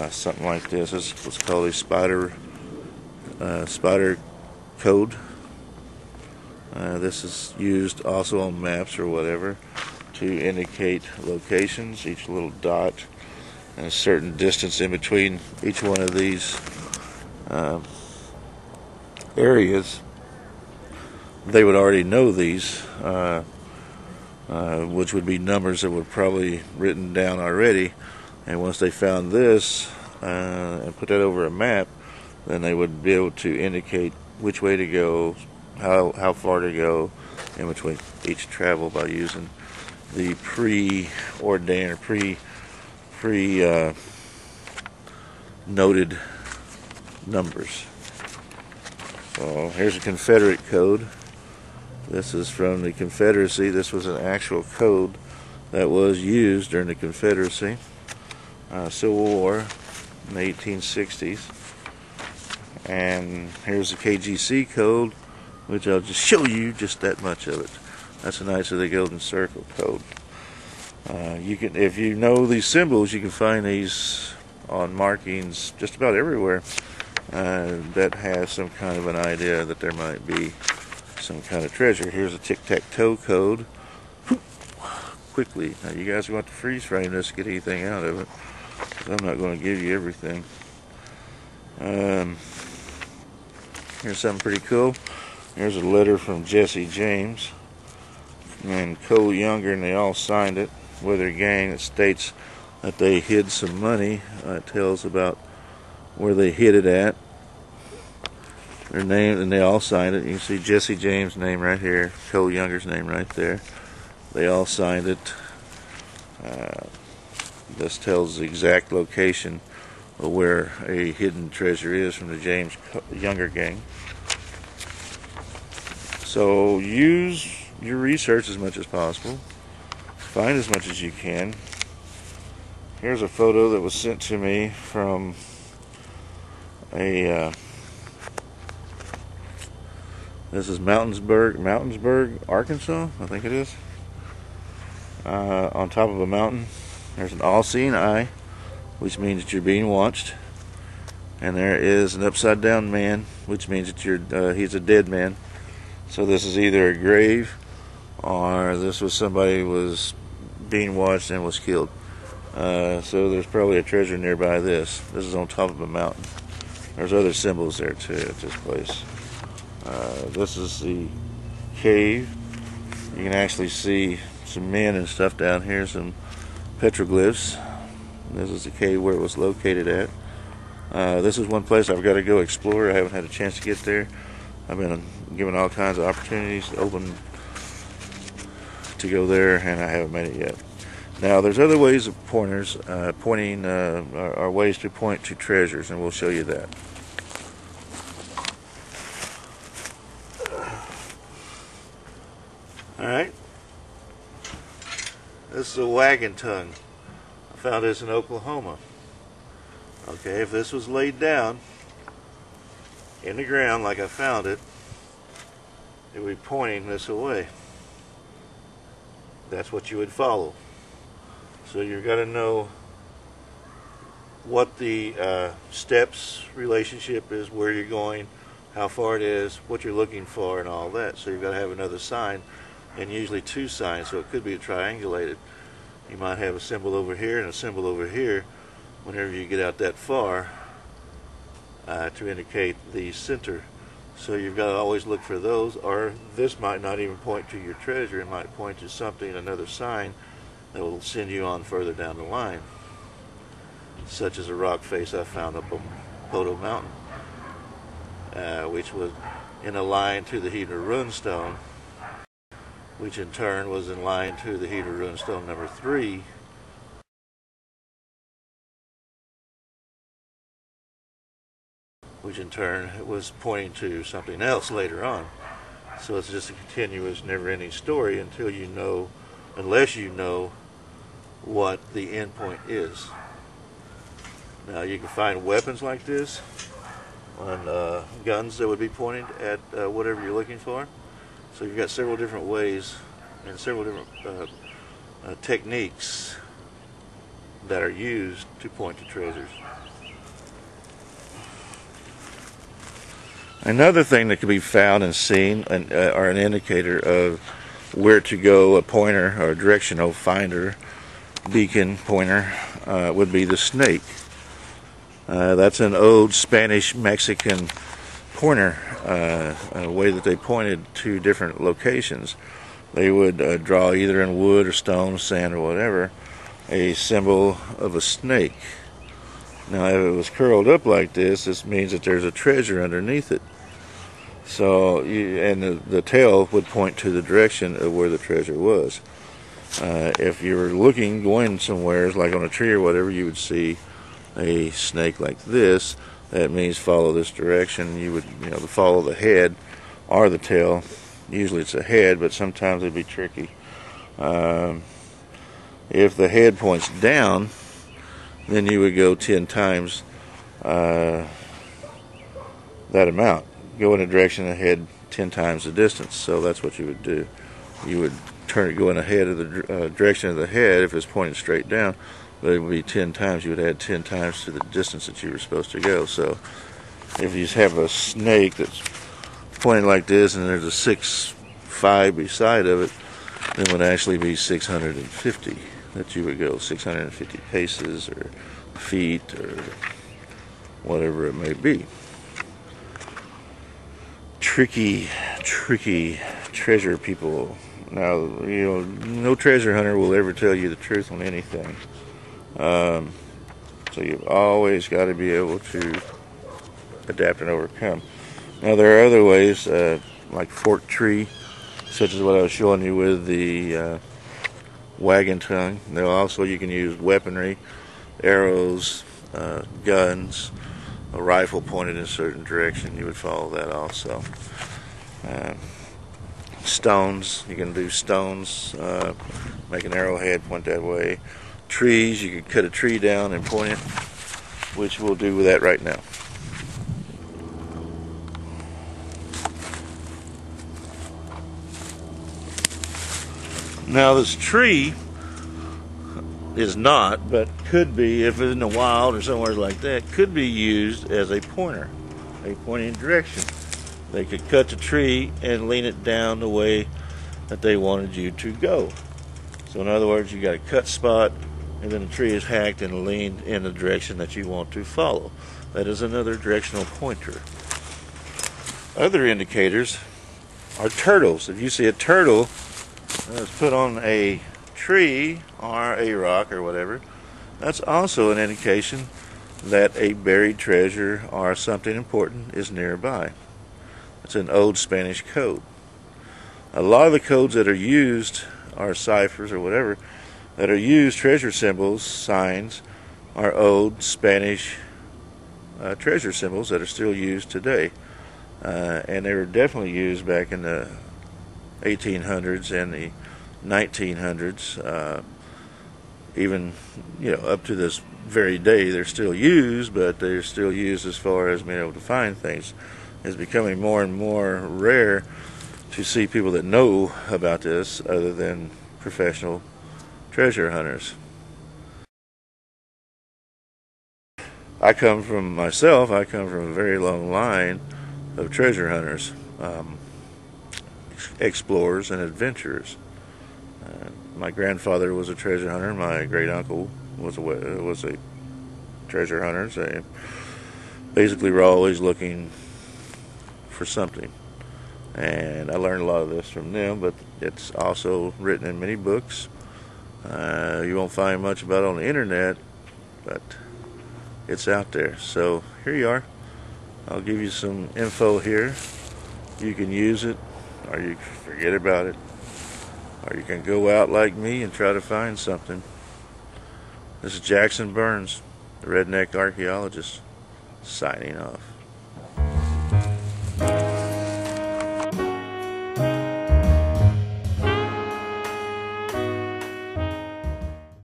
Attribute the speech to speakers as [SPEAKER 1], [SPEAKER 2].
[SPEAKER 1] something like this. This is what's called a spider code. This is used also on maps or whatever to indicate locations. Each little dot and a certain distance in between each one of these areas. They would already know these, which would be numbers that were probably written down already. And once they found this and put that over a map, then they would be able to indicate which way to go, how far to go, and which way each travel by using the preordained or noted numbers. So here's a Confederate code. This is from the Confederacy. This was an actual code that was used during the Confederacy Civil War in the 1860s. And here's the KGC code, which I'll just show you just that much of it. That's the Knights of the Golden Circle code. You can, if you know these symbols, you can find these on markings just about everywhere that has some kind of an idea that there might be some kind of treasure. Here's a tic-tac-toe code. Quickly. Now you guys are going to have to freeze frame this to get anything out of it. I'm not going to give you everything. Here's something pretty cool. Here's a letter from Jesse James and Cole Younger, and they all signed it with their gang. It states that they hid some money. It tells about where they hid it at. Their name, and they all signed it. You can see Jesse James' name right here, Cole Younger's name right there. They all signed it. This tells the exact location of where a hidden treasure is from the James Younger gang. So use your research as much as possible. Find as much as you can. Here's a photo that was sent to me from a this is Mountainsburg, Arkansas, I think it is. On top of a mountain, there's an all-seeing eye, which means that you're being watched. And there is an upside-down man, which means that he's a dead man. So this is either a grave, or this was somebody who was being watched and was killed. So there's probably a treasure nearby this. This is on top of a mountain. There's other symbols there too at this place. This is the cave. You can actually see some men and stuff down here, some petroglyphs. This is the cave where it was located at. This is one place I've got to go explore. I haven't had a chance to get there. I've been given all kinds of opportunities open to go there, and I haven't made it yet. Now, there's other ways of pointing are ways to point to treasures, and we'll show you that. All right. This is a wagon tongue. I found this in Oklahoma. Okay, if this was laid down in the ground like I found it, it would be pointing this away. That's what you would follow. So you've got to know what the steps relationship is, where you're going, how far it is, what you're looking for, and all that. So you've got to have another sign, and usually two signs, so it could be triangulated. You might have a symbol over here and a symbol over here whenever you get out that far to indicate the center. So you've got to always look for those, or this might not even point to your treasure. It might point to something, another sign that will send you on further down the line, such as a rock face I found up on Poto Mountain, which was in a line to the Hebrew runestone, which in turn was in line to the Hebrew runestone number 3, which in turn was pointing to something else later on. So it's just a continuous, never-ending story until you know, unless you know what the end point is. Now you can find weapons like this on guns that would be pointing at whatever you're looking for. So you've got several different ways and several different techniques that are used to point to treasures. Another thing that can be found and seen or an indicator of where to go, a pointer or a directional finder, beacon pointer, would be the snake. That's an old Spanish Mexican pointer, a way that they pointed to different locations. They would draw either in wood or stone, sand, or whatever, a symbol of a snake. Now, if it was curled up like this means that there's a treasure underneath it. So, the tail would point to the direction of where the treasure was. If you were going somewhere, like on a tree or whatever, you would see a snake like this. That means follow this direction. You would, follow the head or the tail. Usually it's a head, but sometimes it'd be tricky. If the head points down, then you would go 10 times that amount. Go in a direction ahead 10 times the distance. So that's what you would do. You would go in ahead of the direction of the head if it's pointing straight down, but it would be 10 times. You would add 10 times to the distance that you were supposed to go. So if you have a snake that's pointing like this and there's a 6'5" beside of it, then it would actually be 650 that you would go, 650 paces or feet or whatever it may be. Tricky treasure people. Now, no treasure hunter will ever tell you the truth on anything. So you've always got to be able to adapt and overcome. Now, there are other ways, like forked tree, such as what I was showing you with the wagon tongue. Now, also you can use weaponry, arrows, guns, a rifle pointed in a certain direction. You would follow that also. Stones, you can do stones, make an arrowhead, point that way. Trees, you can cut a tree down and point it, which we'll do with that right now. Now this tree is not, but could be, if it's in the wild or somewhere like that, could be used as a pointer, a pointing direction. They could cut the tree and lean it down the way that they wanted you to go. So in other words, you got a cut spot, and then the tree is hacked and leaned in the direction that you want to follow. That is another directional pointer. Other indicators are turtles. If you see a turtle that's put on a tree or a rock or whatever, that's also an indication that a buried treasure or something important is nearby. It's an old Spanish code. A lot of the codes that are used are ciphers or whatever that are used, treasure symbols, signs, are old Spanish treasure symbols that are still used today. And they were definitely used back in the 1800s and the 1900s, even up to this very day they're still used, but they're still used as far as being able to find things. It's becoming more and more rare to see people that know about this other than professional treasure hunters. I come from a very long line of treasure hunters, explorers and adventurers. My grandfather was a treasure hunter. My great uncle was a treasure hunter. They basically were always looking for something, and I learned a lot of this from them. But it's also written in many books. You won't find much about it on the internet, but it's out there. So here you are. I'll give you some info here. You can use it, or you can forget about it. Or you can go out like me and try to find something. This is Jackson Burns, the Redneck Archaeologist, signing off.